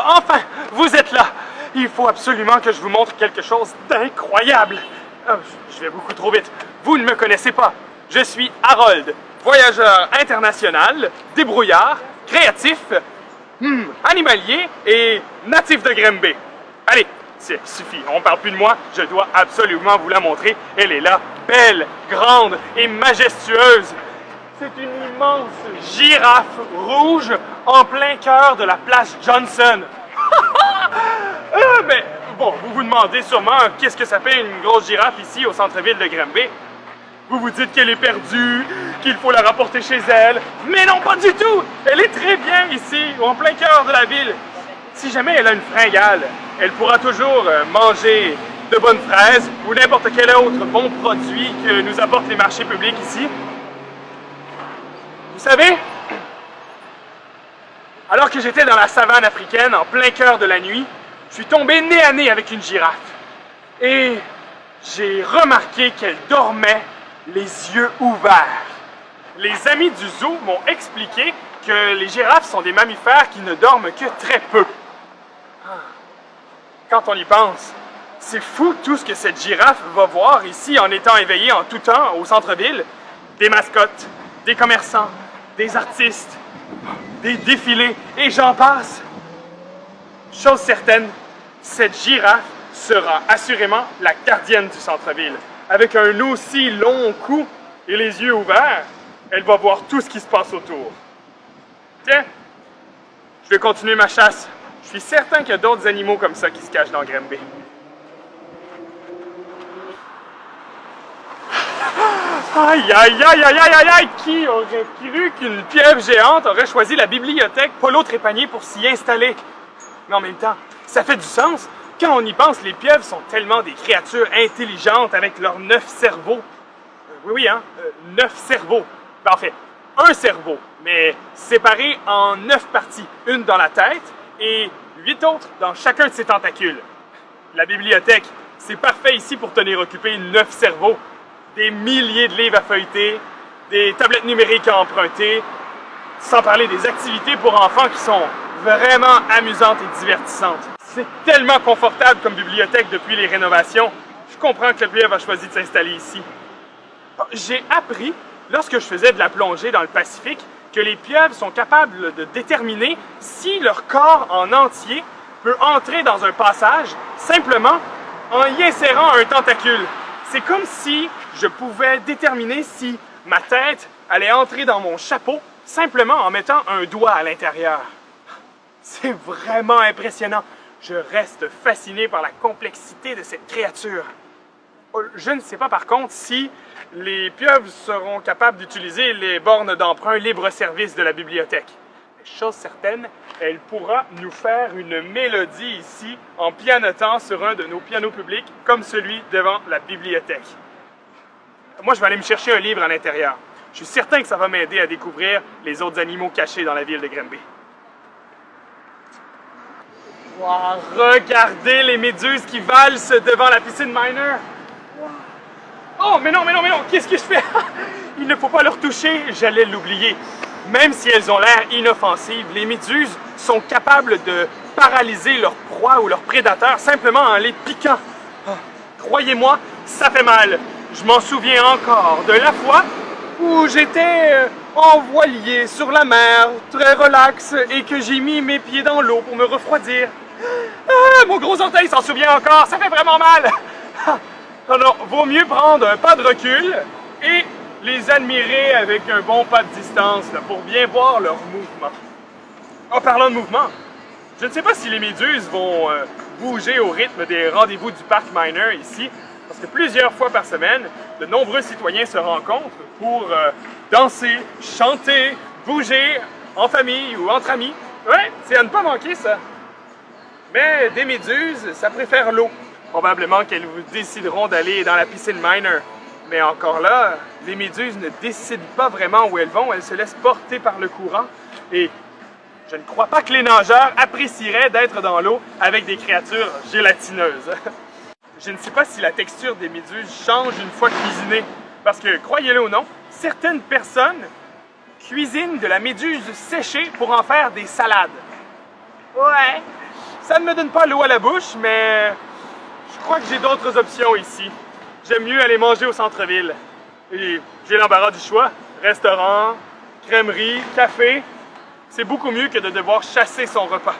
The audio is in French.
enfin, vous êtes là. Il faut absolument que je vous montre quelque chose d'incroyable. Je vais beaucoup trop vite. Vous ne me connaissez pas. Je suis Harold, voyageur international, débrouillard, créatif, animalier et natif de Granby. Allez, ça suffit, on parle plus de moi, je dois absolument vous la montrer. Elle est là, belle, grande et majestueuse. C'est une immense girafe rouge en plein cœur de la place Johnson. Mais bon, vous vous demandez sûrement qu'est-ce que ça fait une grosse girafe ici au centre-ville de Granby. Vous vous dites qu'elle est perdue, qu'il faut la rapporter chez elle. Mais non, pas du tout! Elle est très bien ici, en plein cœur de la ville. Si jamais elle a une fringale, elle pourra toujours manger de bonnes fraises ou n'importe quel autre bon produit que nous apportent les marchés publics ici. Vous savez, alors que j'étais dans la savane africaine, en plein cœur de la nuit, je suis tombé nez à nez avec une girafe. Et j'ai remarqué qu'elle dormait les yeux ouverts. Les amis du zoo m'ont expliqué que les girafes sont des mammifères qui ne dorment que très peu. Quand on y pense, c'est fou tout ce que cette girafe va voir ici en étant éveillée en tout temps au centre-ville. Des mascottes, des commerçants, des artistes, des défilés, et j'en passe. Chose certaine, cette girafe sera assurément la gardienne du centre-ville. Avec un aussi long cou et les yeux ouverts, elle va voir tout ce qui se passe autour. Tiens, je vais continuer ma chasse. Je suis certain qu'il y a d'autres animaux comme ça qui se cachent dans Granby. Aïe, aïe, aïe, aïe, aïe, aïe, aïe! Qui aurait cru qu'une pieuvre géante aurait choisi la bibliothèque Polo Trépanier pour s'y installer? Mais en même temps, ça fait du sens. Quand on y pense, les pieuvres sont tellement des créatures intelligentes avec leurs 9 cerveaux. Oui, 9 cerveaux. Ben, en fait, un cerveau, mais séparé en 9 parties. Une dans la tête et 8 autres dans chacun de ses tentacules. La bibliothèque, c'est parfait ici pour tenir occupé 9 cerveaux. Des milliers de livres à feuilleter, des tablettes numériques à emprunter, sans parler des activités pour enfants qui sont vraiment amusantes et divertissantes. C'est tellement confortable comme bibliothèque depuis les rénovations. Je comprends que la pieuvre a choisi de s'installer ici. J'ai appris, lorsque je faisais de la plongée dans le Pacifique, que les pieuvres sont capables de déterminer si leur corps en entier peut entrer dans un passage simplement en y insérant un tentacule. C'est comme si je pouvais déterminer si ma tête allait entrer dans mon chapeau simplement en mettant un doigt à l'intérieur. C'est vraiment impressionnant. Je reste fasciné par la complexité de cette créature. Je ne sais pas par contre si les pieuvres seront capables d'utiliser les bornes d'emprunt libre-service de la bibliothèque. Chose certaine, elle pourra nous faire une mélodie ici en pianotant sur un de nos pianos publics comme celui devant la bibliothèque. Moi, je vais aller me chercher un livre à l'intérieur. Je suis certain que ça va m'aider à découvrir les autres animaux cachés dans la ville de Granby. Wow, regardez les méduses qui valsent devant la piscine Miner. Wow. Oh, mais non, qu'est-ce que je fais? Il ne faut pas leur toucher, j'allais l'oublier. Même si elles ont l'air inoffensives, les méduses sont capables de paralyser leur proie ou leur prédateur simplement en les piquant. Croyez-moi, ça fait mal. Je m'en souviens encore de la fois où j'étais en voilier sur la mer, très relax, et que j'ai mis mes pieds dans l'eau pour me refroidir. Mon gros orteil s'en souvient encore, ça fait vraiment mal. Non, vaut mieux prendre un pas de recul et les admirer avec un bon pas de distance là, pour bien voir leur mouvement. En parlant de mouvement, je ne sais pas si les méduses vont bouger au rythme des rendez-vous du parc Miner ici, parce que plusieurs fois par semaine, de nombreux citoyens se rencontrent pour danser, chanter, bouger en famille ou entre amis. Ouais, c'est à ne pas manquer ça. Mais des méduses, ça préfère l'eau. Probablement qu'elles décideront d'aller dans la piscine Miner. Mais encore là, les méduses ne décident pas vraiment où elles vont, elles se laissent porter par le courant. Et je ne crois pas que les nageurs apprécieraient d'être dans l'eau avec des créatures gélatineuses. Je ne sais pas si la texture des méduses change une fois cuisinées, parce que, croyez-le ou non, certaines personnes cuisinent de la méduse séchée pour en faire des salades. Ouais, Ça ne me donne pas l'eau à la bouche, mais je crois que j'ai d'autres options ici. J'aime mieux aller manger au centre-ville. Et j'ai l'embarras du choix. Restaurant, crèmerie, café. C'est beaucoup mieux que de devoir chasser son repas.